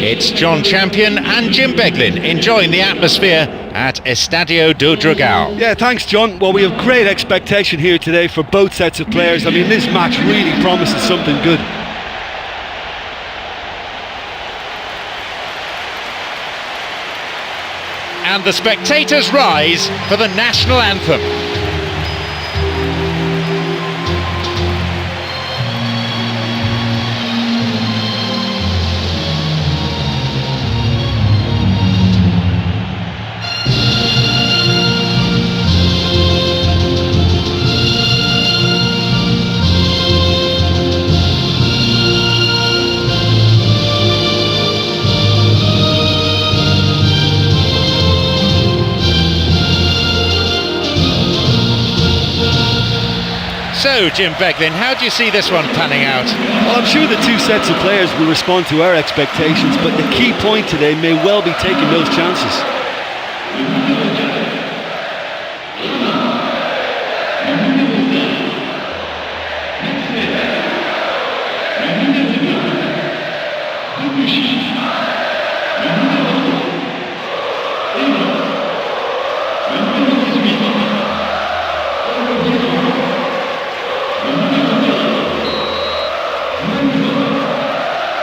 It's John Champion and Jim Beglin enjoying the atmosphere at Estadio do Dragão. Yeah, thanks John. Well, we have great expectation here today for both sets of players. I mean, this match really promises something good. And the spectators rise for the national anthem. So, Jim Beglin, how do you see this one panning out? Well, I'm sure the two sets of players will respond to our expectations, but the key point today may well be taking those chances.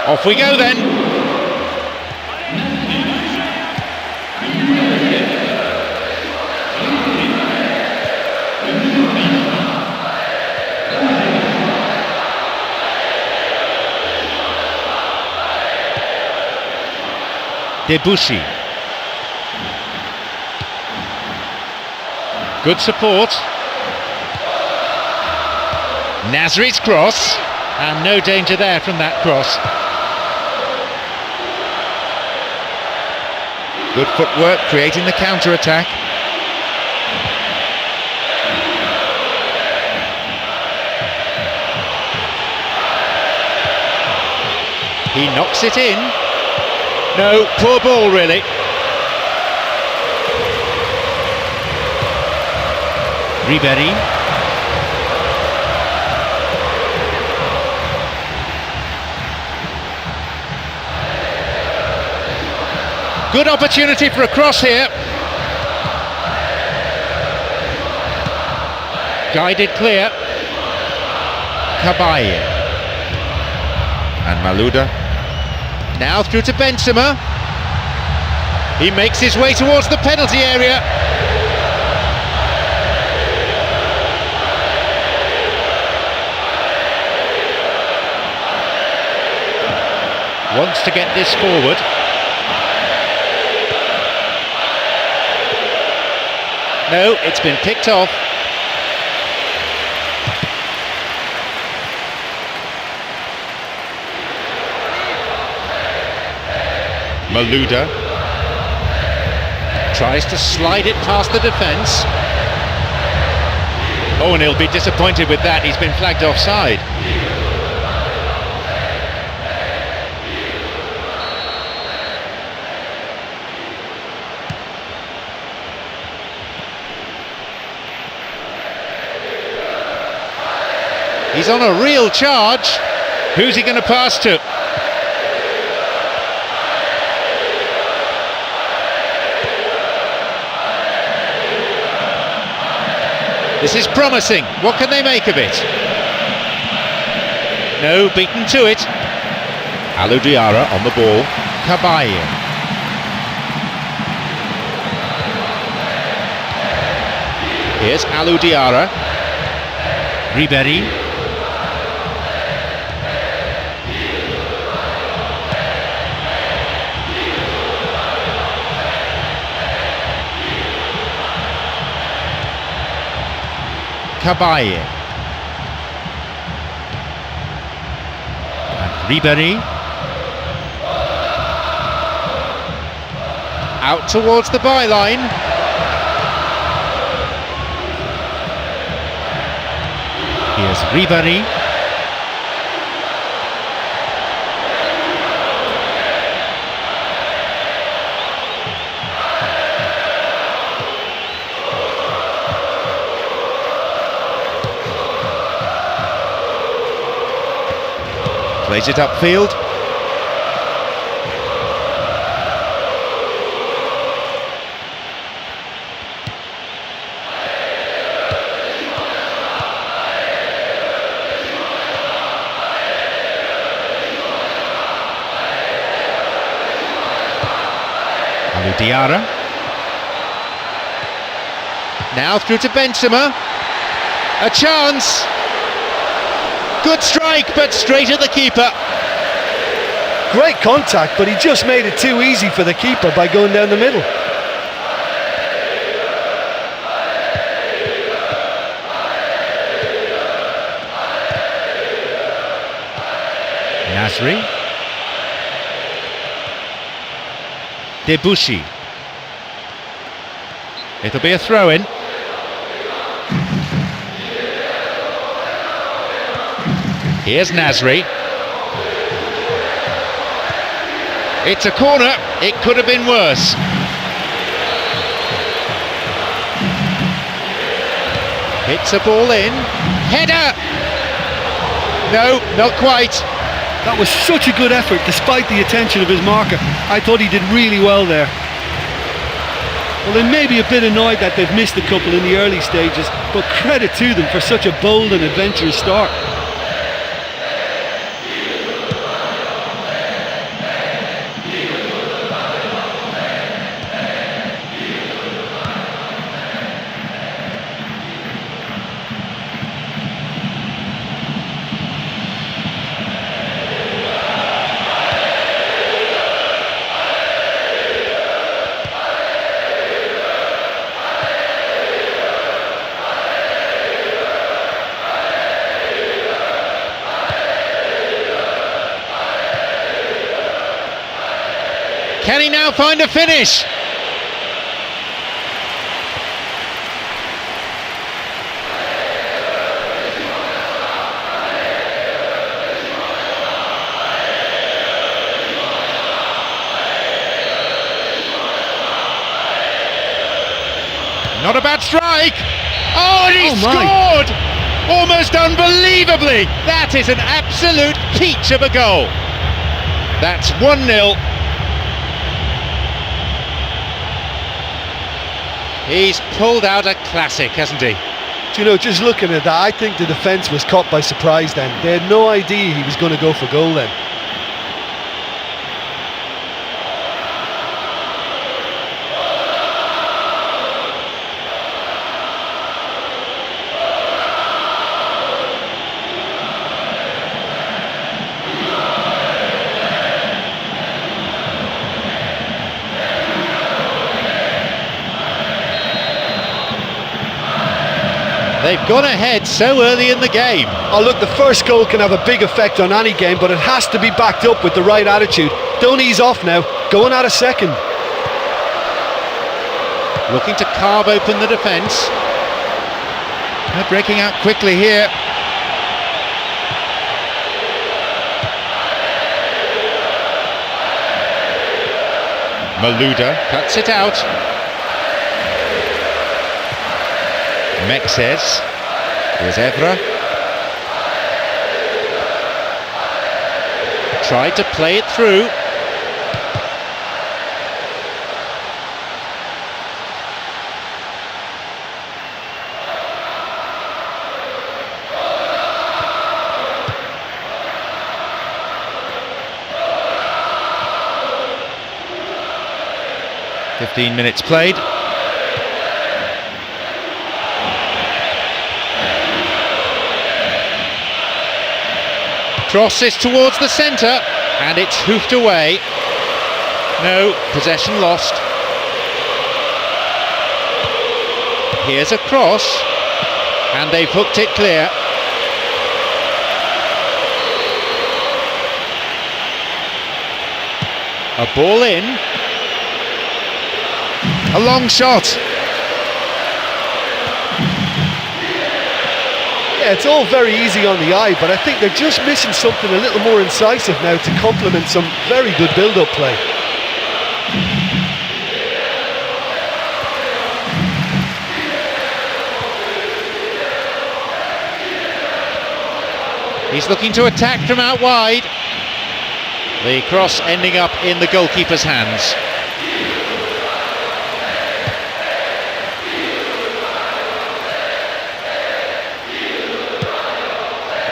Off we go then. Debussy. Good support. Nasri's cross, and no danger there from that cross. Good footwork, creating the counter-attack. He knocks it in. No, poor ball really. Ribéry. Good opportunity for a cross here. Guided clear. Cabaye. And Malouda. Now through to Benzema. He makes his way towards the penalty area. Wants to get this forward. No, it's been picked off. Malouda tries to slide it past the defence. Oh, and he'll be disappointed with that. He's been flagged offside. He's on a real charge. Who's he going to pass to? This is promising. What can they make of it? No, beaten to it. Alou Diarra on the ball. Cabaye. Here's Alou Diarra. Ribéry. Cabaye. And Ribéry. Out towards the byline. Here's Ribéry. Plays it upfield. Alou Diarra. Now through to Benzema. A chance. Good strike, but straight at the keeper. Great contact, but he just made it too easy for the keeper by going down the middle. Nasri. Debussy. It'll be a throw-in. Here's Nasri. It's a corner. It could have been worse. Hits a ball in. Header! No, not quite. That was such a good effort despite the attention of his marker. I thought he did really well there. Well, they may be a bit annoyed that they've missed a couple in the early stages, but credit to them for such a bold and adventurous start. Can he now find a finish? Not a bad strike. Oh, and he scored! Almost unbelievably. That is an absolute peach of a goal. That's 1-0. He's pulled out a classic, hasn't he? Do you know, just looking at that, I think the defence was caught by surprise then. They had no idea he was going to go for goal then. They've gone ahead so early in the game. Oh look, the first goal can have a big effect on any game, but it has to be backed up with the right attitude. Don't ease off now, go and add a second. Looking to carve open the defence. They're breaking out quickly here. Malouda cuts it out. Mexes. Here's Evra. Tried to play it through. ...15 minutes played. Crosses towards the centre, and it's hoofed away. No, possession lost. Here's a cross, and they've hooked it clear. A ball in. A long shot. Yeah, it's all very easy on the eye, but I think they're just missing something a little more incisive now to complement some very good build-up play. He's looking to attack from out wide. The cross ending up in the goalkeeper's hands.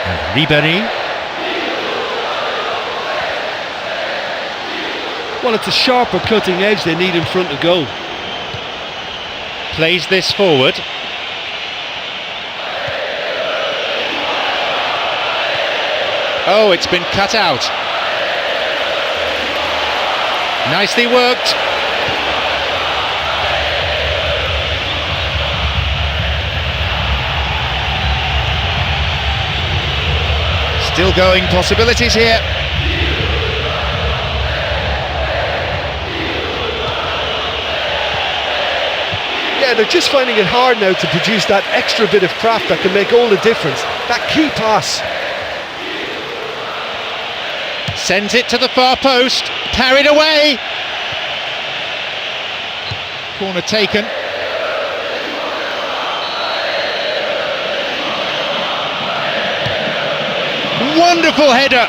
And Ribéry. Well, it's a sharper cutting edge they need in front of goal. Plays this forward. Oh, it's been cut out. Nicely worked. Still going possibilities here. Yeah, they're just finding it hard now to produce that extra bit of craft that can make all the difference. That key pass. Sends it to the far post, carried away. Corner taken. Wonderful header.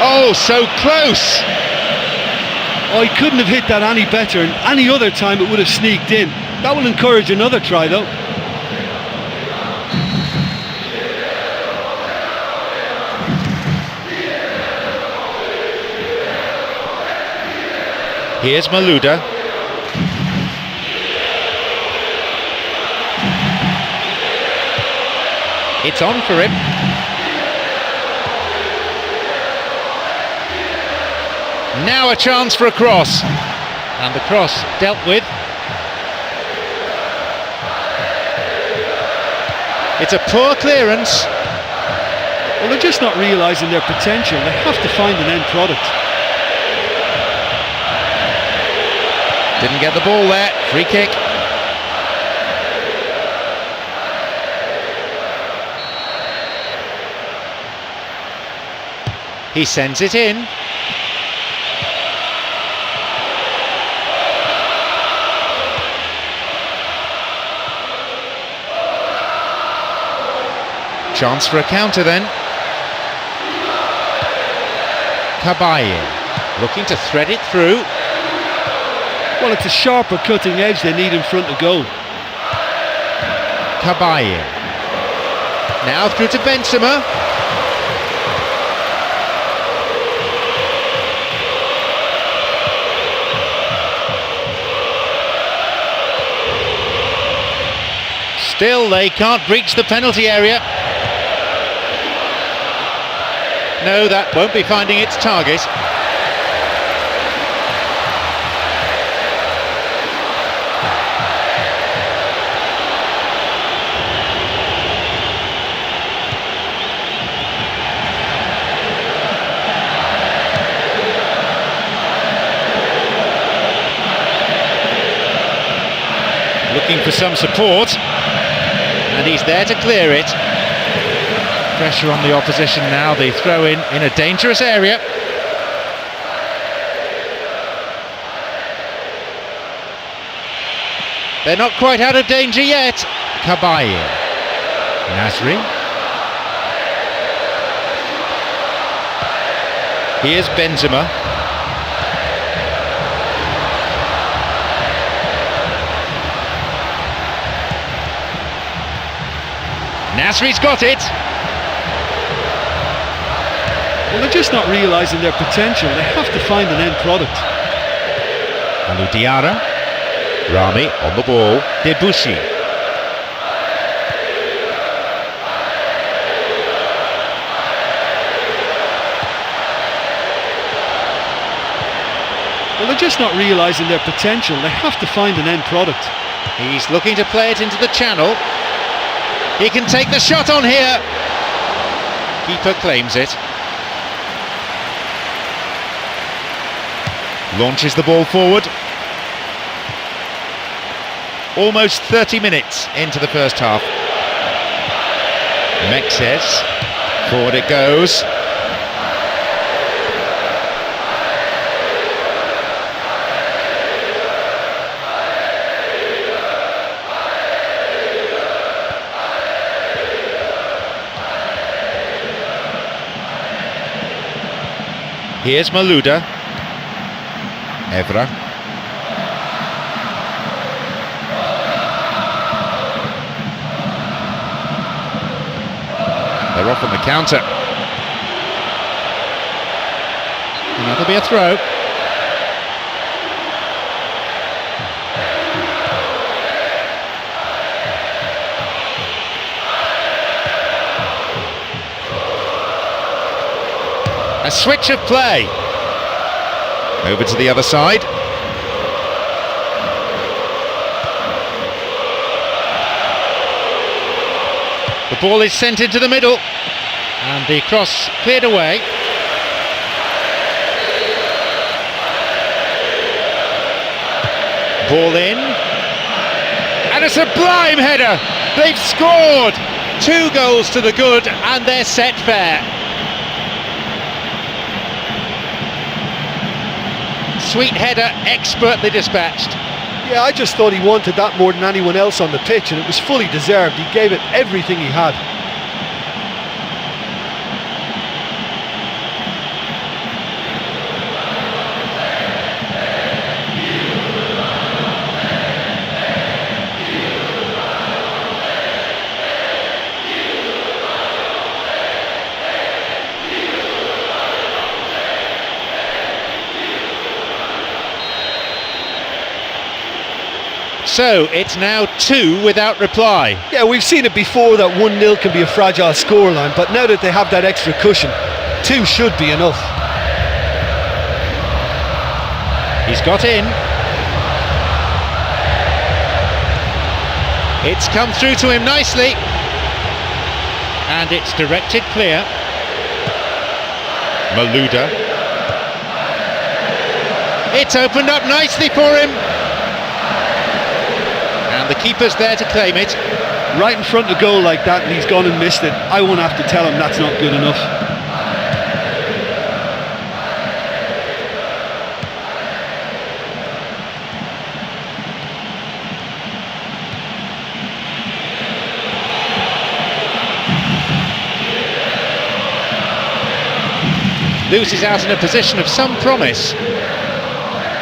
Oh, so close. Oh, he couldn't have hit that any better, and any other time it would have sneaked in. That will encourage another try though. Here's Malouda. It's on for him. Now a chance for a cross. And the cross dealt with. It's a poor clearance. Well, they're just not realising their potential. They have to find an end product. Didn't get the ball there. Free kick. He sends it in. Chance for a counter then. Cabaye looking to thread it through. Well, it's a sharper cutting edge they need in front of goal. Cabaye. Now through to Benzema. Still, they can't breach the penalty area. No, that won't be finding its target. Looking for some support, and he's there to clear it. Pressure on the opposition now, they throw in a dangerous area. They're not quite out of danger yet. Cabaye. Nasri. Here's Benzema. Nasri's got it. Well, they're just not realising their potential. They have to find an end product. Alou Diarra. Rami on the ball. Debussy. Well, they're just not realising their potential. They have to find an end product. He's looking to play it into the channel. He can take the shot on here. Keeper claims it. Launches the ball forward. Almost 30 minutes into the first half. Mexes. Forward it goes. Here's Malouda. Evra. They're off on the counter. And that'll be a throw. A switch of play. Over to the other side. The ball is sent into the middle. And the cross cleared away. Ball in. And a sublime header. They've scored. 2 goals to the good, and they're set fair. Sweet header, expertly dispatched. Yeah, I just thought he wanted that more than anyone else on the pitch, and it was fully deserved. He gave it everything he had. So it's now 2 without reply. Yeah, we've seen it before that 1-0 can be a fragile scoreline, but now that they have that extra cushion, 2 should be enough. He's got in. It's come through to him nicely. And it's directed clear. Malouda. It's opened up nicely for him. And the keeper's there to claim it. Right in front of goal like that, and he's gone and missed it. I won't have to tell him that's not good enough. Loses out in a position of some promise.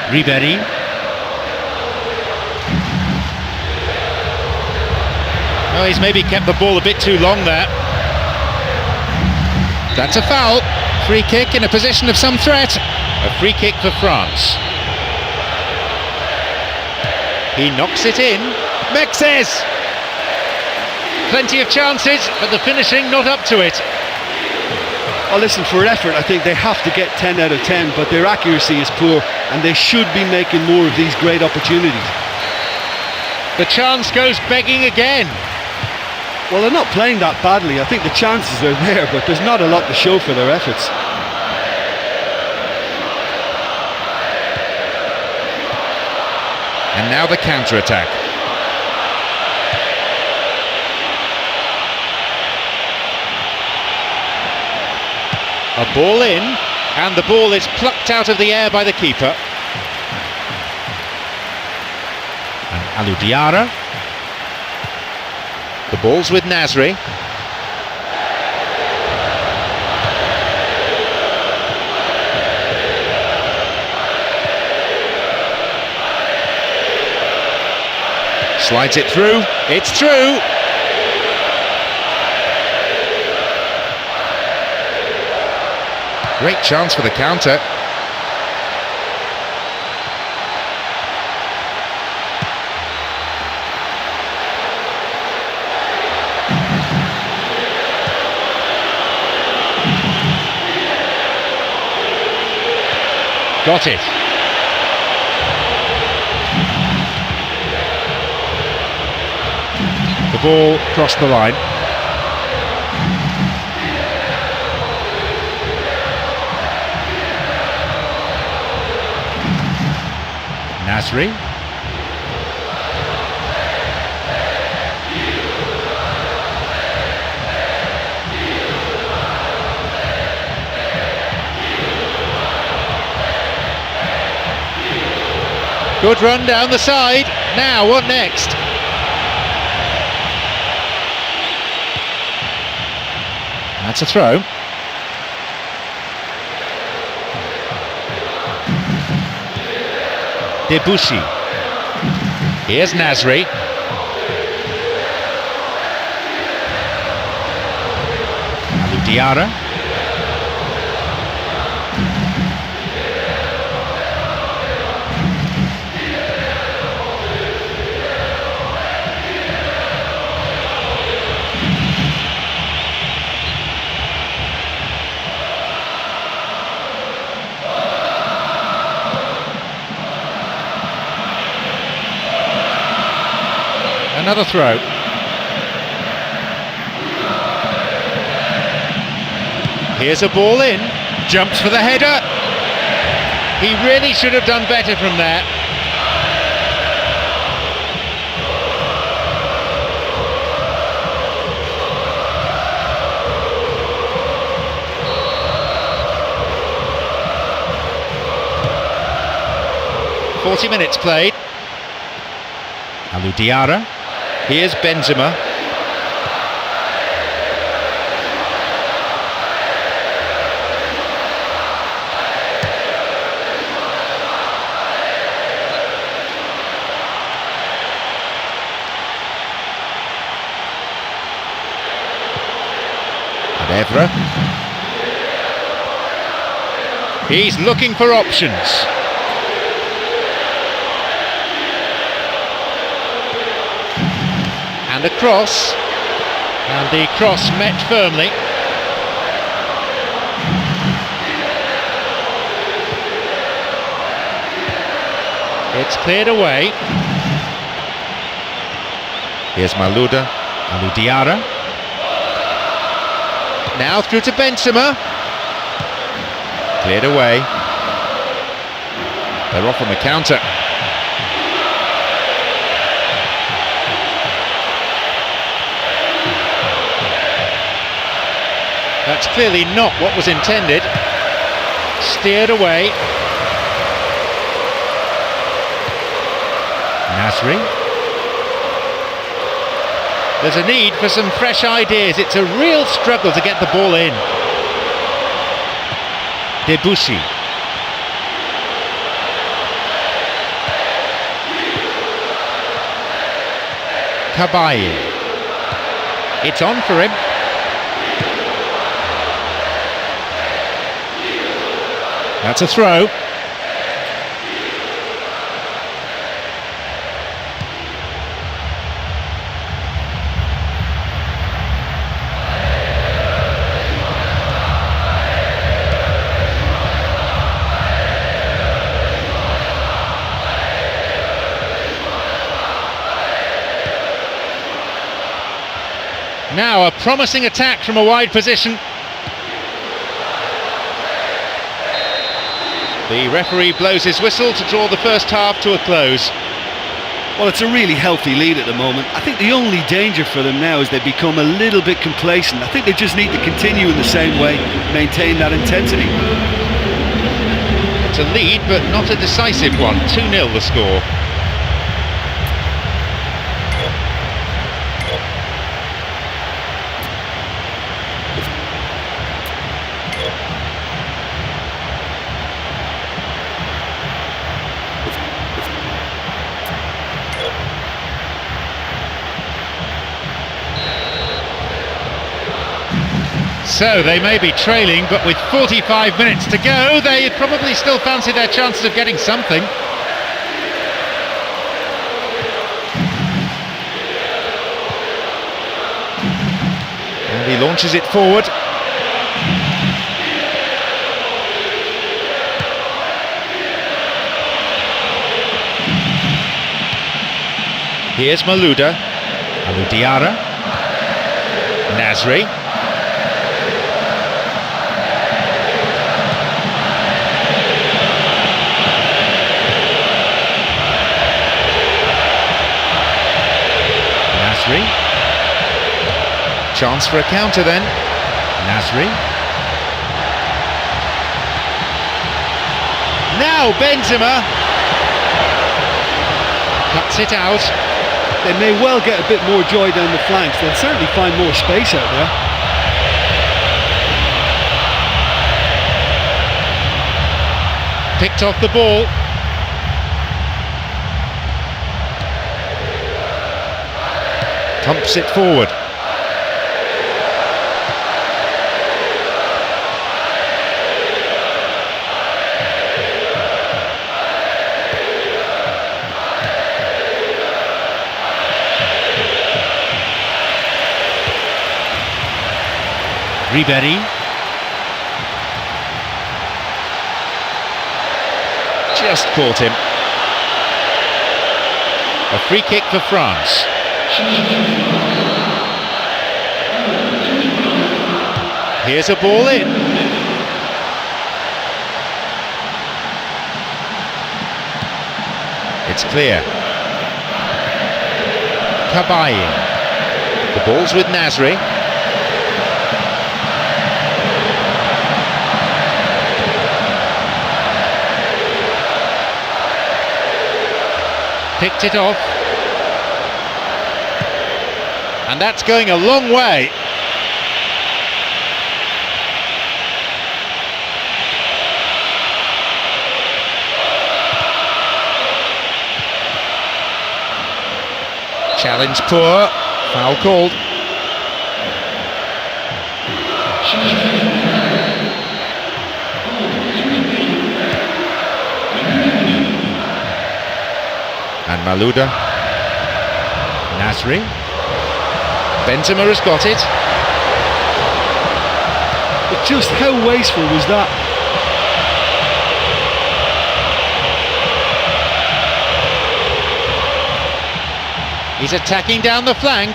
Ribéry. Well, he's maybe kept the ball a bit too long there. That's a foul. Free kick in a position of some threat. A free kick for France. He knocks it in. Mexes! Plenty of chances, but the finishing not up to it. Oh, listen, for effort, I think they have to get 10 out of 10, but their accuracy is poor, and they should be making more of these great opportunities. The chance goes begging again. Well, they're not playing that badly. I think the chances are there, but there's not a lot to show for their efforts. And now the counter-attack. A ball in, and the ball is plucked out of the air by the keeper. And Alou Diarra. The ball's with Nasri. Slides it through. It's through. Great chance for the counter. Got it. The ball crossed the line. Nasri. Good run down the side. Now, what next? That's a throw. Debussy. Here's Nasri. Alou Diarra. Another throw. Here's a ball in. Jumps for the header. He really should have done better from there. "40 minutes played." Alou Diarra. Here's Benzema. And Evra. He's looking for options. And a cross, and the cross met firmly. It's cleared away. Here's Malouda, Alou Diarra. Now through to Benzema. Cleared away. They're off on the counter. That's clearly not what was intended. Steered away. Nasri. There's a need for some fresh ideas. It's a real struggle to get the ball in. Debussy. Cabaye. It's on for him. That's a throw. Now a promising attack from a wide position. The referee blows his whistle to draw the first half to a close. Well, it's a really healthy lead at the moment. I think the only danger for them now is they become a little bit complacent. I think they just need to continue in the same way, maintain that intensity. It's a lead, but not a decisive one. 2-0 the score. So they may be trailing, but with 45 minutes to go, they probably still fancy their chances of getting something. And he launches it forward. Here's Malouda. Alou Diarra. Nasri. Nasri. Chance for a counter then. Nasri. Now Benzema cuts it out. They may well get a bit more joy down the flanks. They'll certainly find more space out there. Picked off the ball. Pumps it forward. Ribéry. Just caught him. A free kick for France. Here's a ball in. It's clear. Kabaye. The ball's with Nasri. Picked it off. And that's going a long way. Challenge poor. Foul called. And Malouda. Nasri. Benzema has got it. But just how wasteful was that? He's attacking down the flank.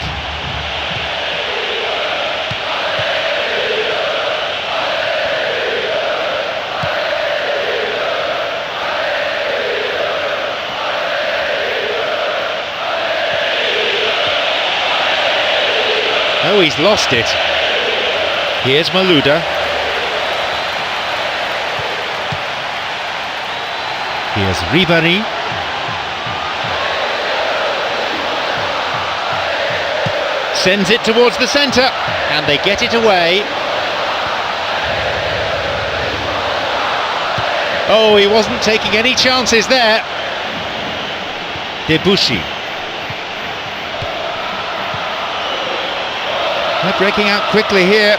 Oh, he's lost it. Here's Malouda. Here's Ribéry. Sends it towards the centre, and they get it away. Oh, he wasn't taking any chances there. Debuchy. They're breaking out quickly here.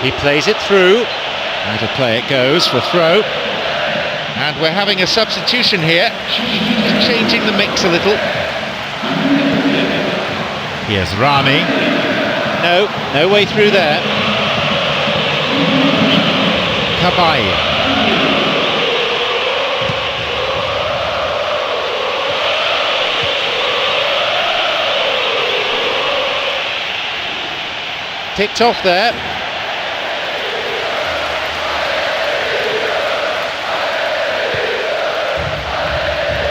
He plays it through. Out of play it goes for throw. And we're having a substitution here, changing the mix a little. Here's Rami. No way through there. Kabaye. Picked off there.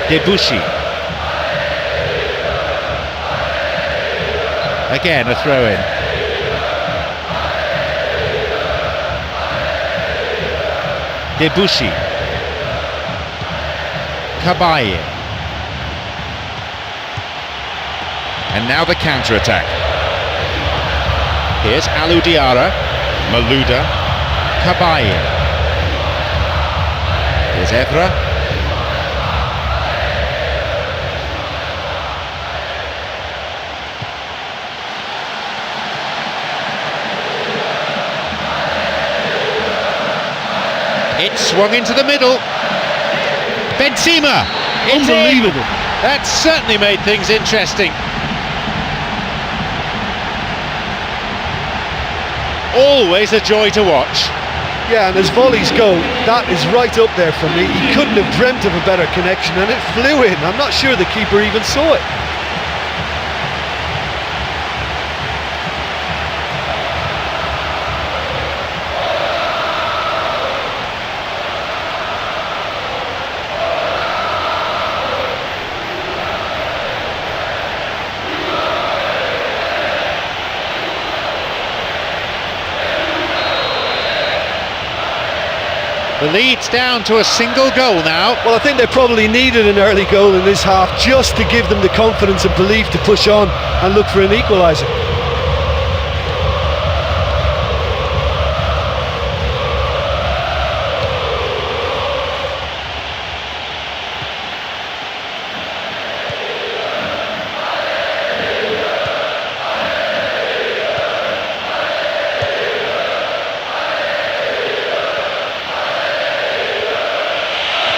Debuchy. Again a throw in. Debuchy. Kabaye. And now the counter-attack. Here's Alou Diarra. Malouda. Kabaye. Here's Evra. It swung into the middle. Benzema! Unbelievable. That certainly made things interesting. Always a joy to watch. Yeah, and as volleys go, that is right up there for me. He couldn't have dreamt of a better connection, and it flew in. I'm not sure the keeper even saw it. The lead's down to a single goal now. Well, I think they probably needed an early goal in this half just to give them the confidence and belief to push on and look for an equaliser.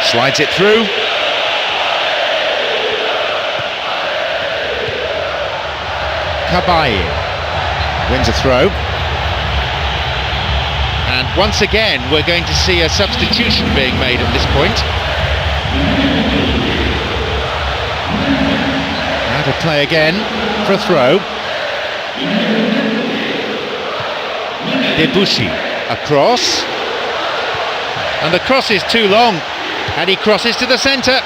Slides it through. Kabai wins a throw. And once again, we're going to see a substitution being made at this point. Now to play again for a throw. Debussy across. And the cross is too long. And he crosses to the centre.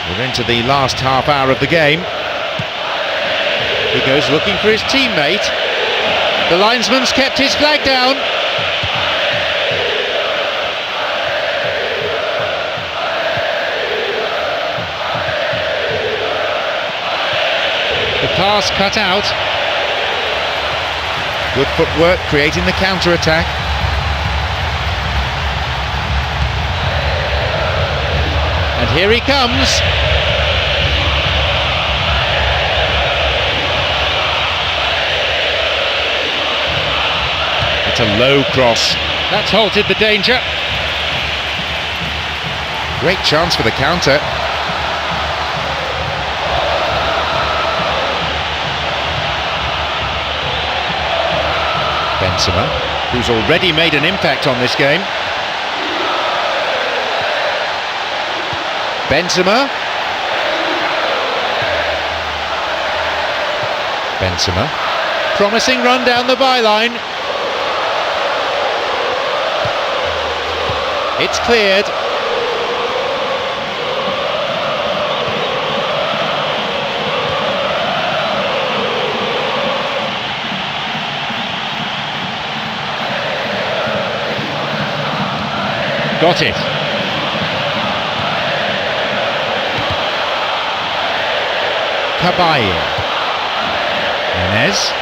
We're into the last half hour of the game. He goes looking for his teammate. The linesman's kept his flag down. The pass cut out. Good footwork, creating the counter-attack. And here he comes. It's a low cross. That's halted the danger. Great chance for the counter. Benzema, who's already made an impact on this game. Benzema. Promising run down the byline. It's cleared. Got it. Kabai. Yanez.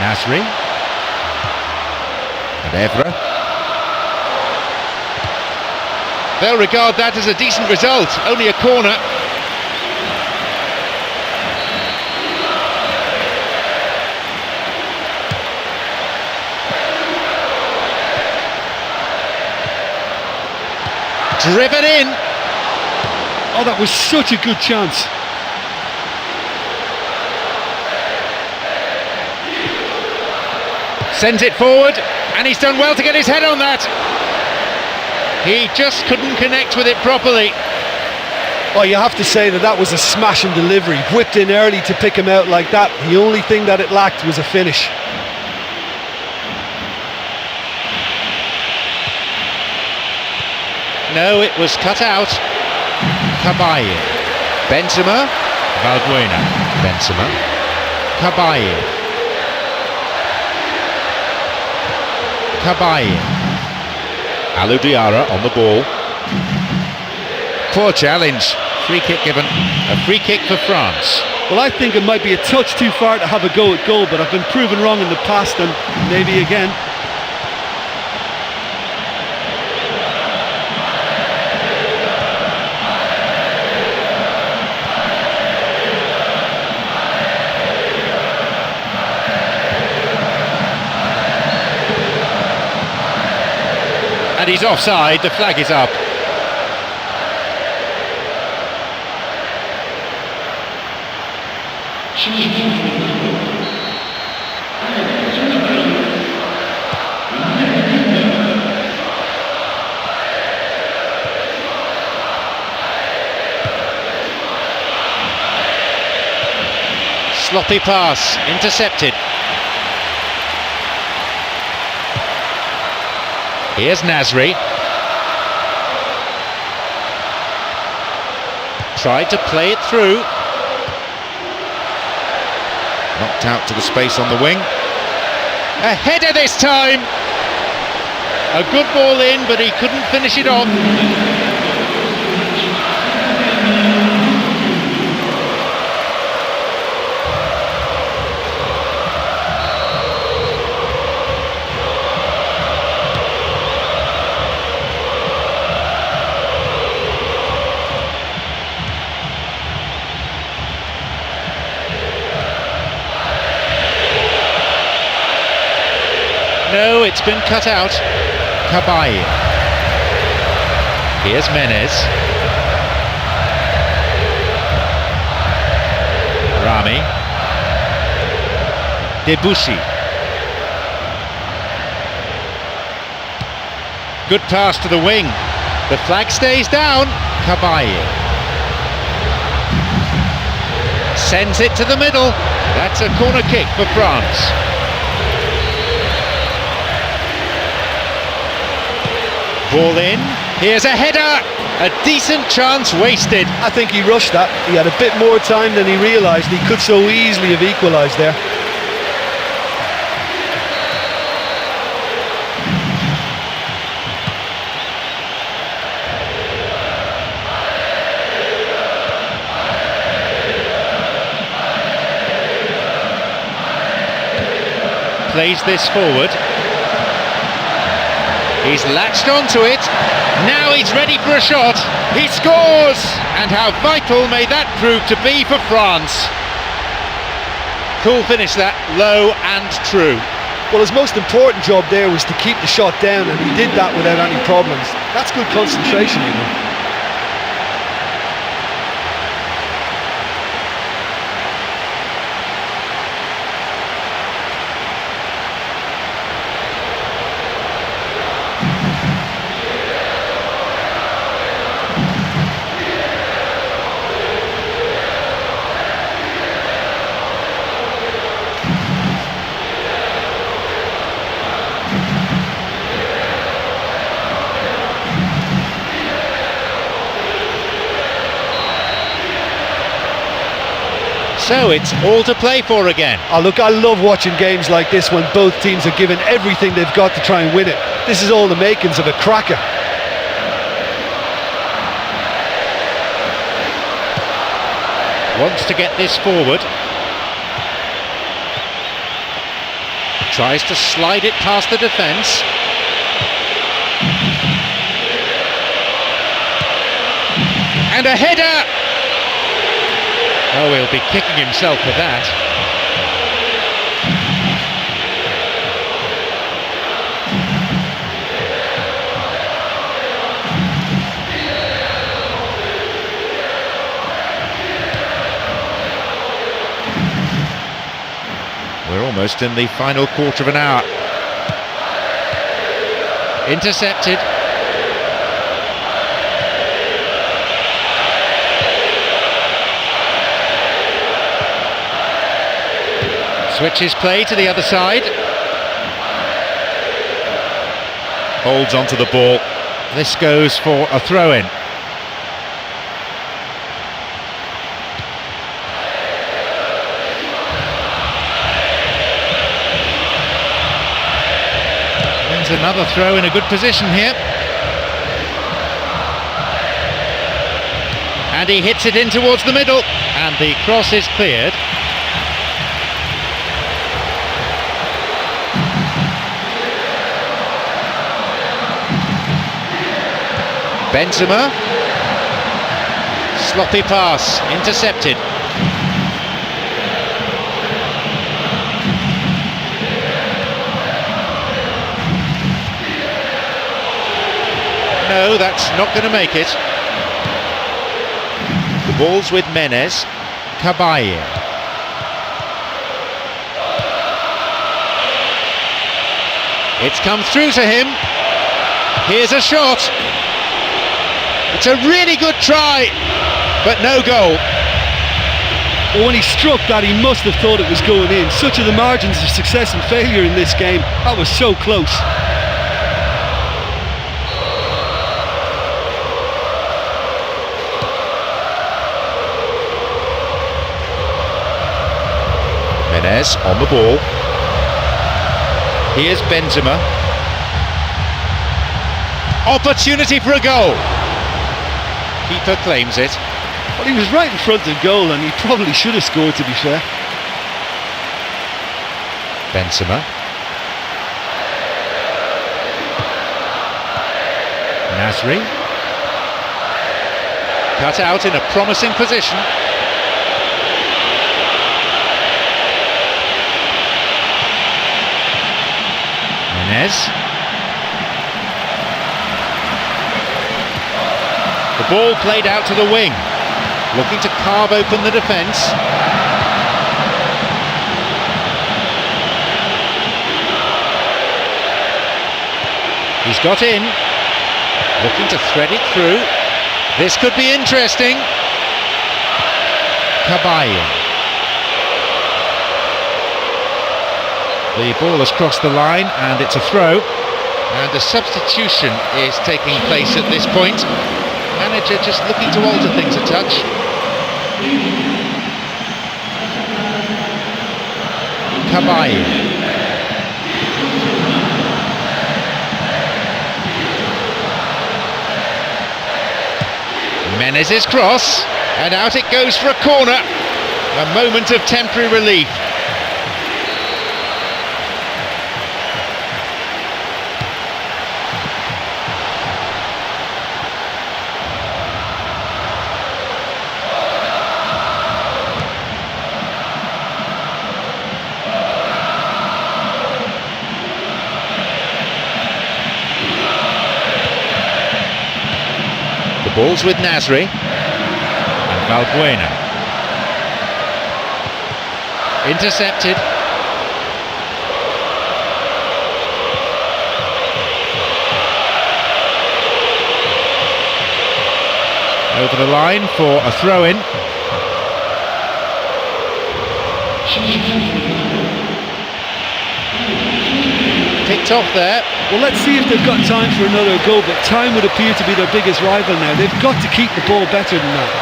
Nasri. And Evra. They'll regard that as a decent result. Only a corner. Driven in. Oh, that was such a good chance. Sends it forward, and he's done well to get his head on that. He just couldn't connect with it properly. Oh, you have to say that was a smashing delivery. Whipped in early to pick him out like that. The only thing that it lacked was a finish. No, it was cut out. Kabai. Benzema. Valbuena. Benzema. Kabai. Alou Diarra on the ball. Poor challenge. Free kick given. A free kick for France. Well, I think it might be a touch too far to have a go at goal, but I've been proven wrong in the past, and maybe again. And he's offside, the flag is up. Sloppy pass, intercepted. Here's Nasri. Tried to play it through. Knocked out to the space on the wing. A header this time! A good ball in, but he couldn't finish it off. No, it's been cut out. Kabai. Here's Menez. Rami. Debussy. Good pass to the wing. The flag stays down. Kabai. Sends it to the middle. That's a corner kick for France. Ball in, here's a header, a decent chance wasted. I think he rushed that. He had a bit more time than he realised. He could so easily have equalised there. Plays this forward. He's latched onto it. Now he's ready for a shot. He scores! And how vital may that prove to be for France. Cool finish that, low and true. Well, his most important job there was to keep the shot down, and he did that without any problems. That's good concentration, you know. So it's all to play for again. Oh, look, I love watching games like this when both teams are given everything they've got to try and win it. This is all the makings of a cracker. Wants to get this forward. Tries to slide it past the defence. And a header! Oh, he'll be kicking himself for that. We're almost in the final quarter of an hour. Intercepted. Switches play to the other side. Holds onto the ball. This goes for a throw-in. Wins another throw in a good position here. And he hits it in towards the middle. And the cross is cleared. Benzema, sloppy pass, intercepted. No, that's not going to make it. The ball's with Menez. Kabai. It's come through to him. Here's a shot. It's a really good try, but no goal. But when he struck that, he must have thought it was going in. Such are the margins of success and failure in this game. That was so close. Menez on the ball. Here's Benzema. Opportunity for a goal. Keeper claims it. Well, he was right in front of goal and he probably should have scored, to be fair. Benzema. Nasri. Cut out in a promising position. Menez. The ball played out to the wing, looking to carve open the defence. He's got in, looking to thread it through. This could be interesting. Cabaye. The ball has crossed the line and it's a throw. And a substitution is taking place at this point. Manager just looking to alter things a touch. Cabaye. Menez's cross, and out it goes for a corner. A moment of temporary relief. The ball's with Nasri and Valbuena. Intercepted. Over the line for a throw-in. Picked off there. Well, let's see if they've got time for another goal, but time would appear to be their biggest rival now. They've got to keep the ball better than that.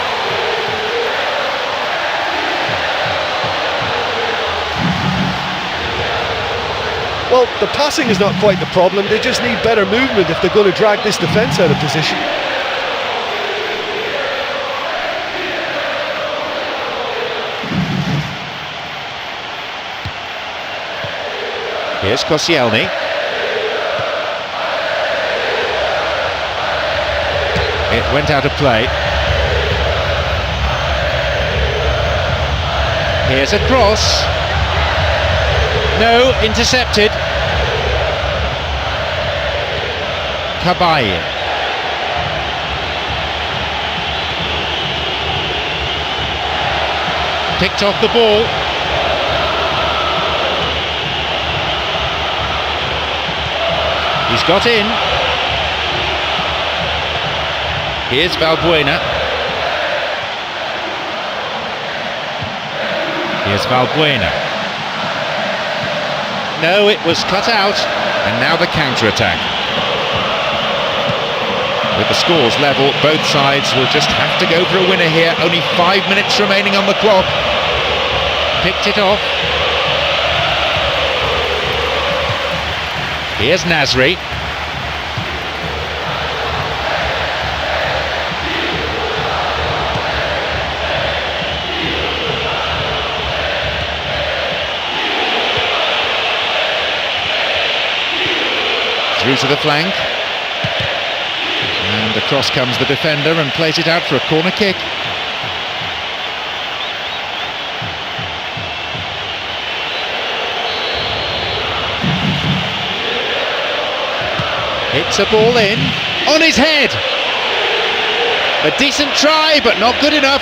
Well, the passing is not quite the problem. They just need better movement if they're going to drag this defence out of position. Here's Koscielny. It went out of play. Here's a cross. No, intercepted. Cabaye. Picked off the ball. He's got in. Here's Valbuena. Here's Valbuena. No, it was cut out, and now the counter-attack. With the scores level, both sides will just have to go for a winner here. Only 5 minutes remaining on the clock. Picked it off. Here's Nasri. Through to the flank. And across comes the defender and plays it out for a corner kick. Hits a ball in, on his head. A decent try, but not good enough.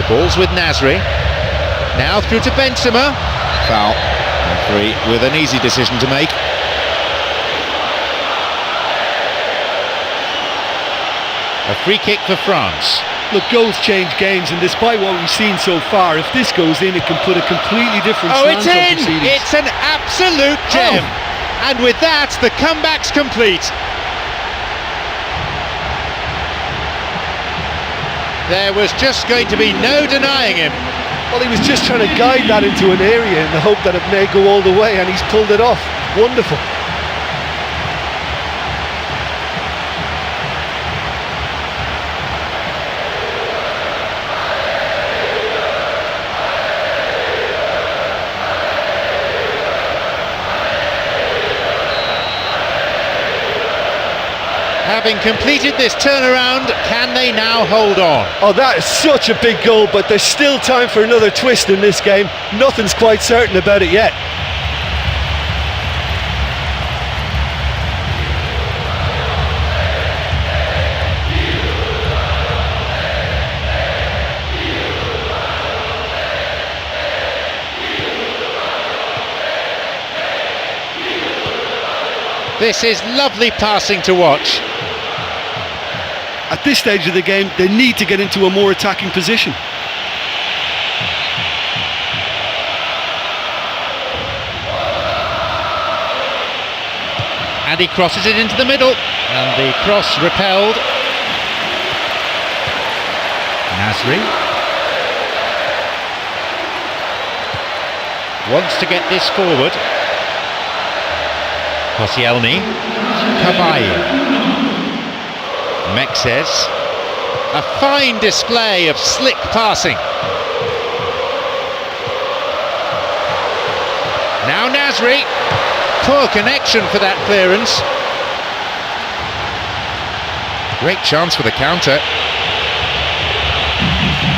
Ball's with Nasri. Now through to Benzema. Foul. Referee with an easy decision to make. A free kick for France. Look, goals change games, and despite what we've seen so far, if this goes in, it can put a completely different it's slant on in! proceedings. It's an absolute gem! And with that, the comeback's complete. There was just going to be no denying him. Well, he was just trying to guide that into an area in the hope that it may go all the way, and he's pulled it off. Wonderful. Having completed this turnaround, can they now hold on? Oh, that is such a big goal, but there's still time for another twist in this game. Nothing's quite certain about it yet. This is lovely passing to watch. At this stage of the game, they need to get into a more attacking position. And he crosses it into the middle. And the cross repelled. Nasri wants to get this forward. Koscielny. Cabaye. Mexes. A fine display of slick passing. Now Nasri. Poor connection for that clearance. Great chance for the counter.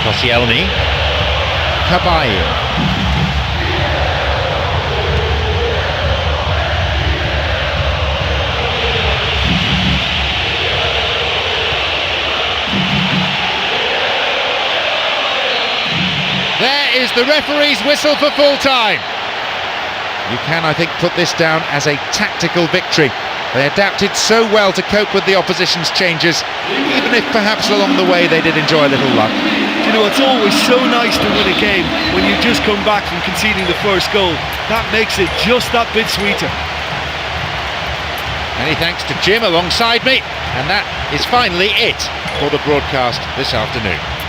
Koscielny. Cabaye. There is the referee's whistle for full time. You can, I think, put this down as a tactical victory. They adapted so well to cope with the opposition's changes, even if perhaps along the way they did enjoy a little luck. You know, it's always so nice to win a game when you just come back from conceding the first goal. That makes it just that bit sweeter. Many thanks to Jim alongside me, and that is finally it for the broadcast this afternoon.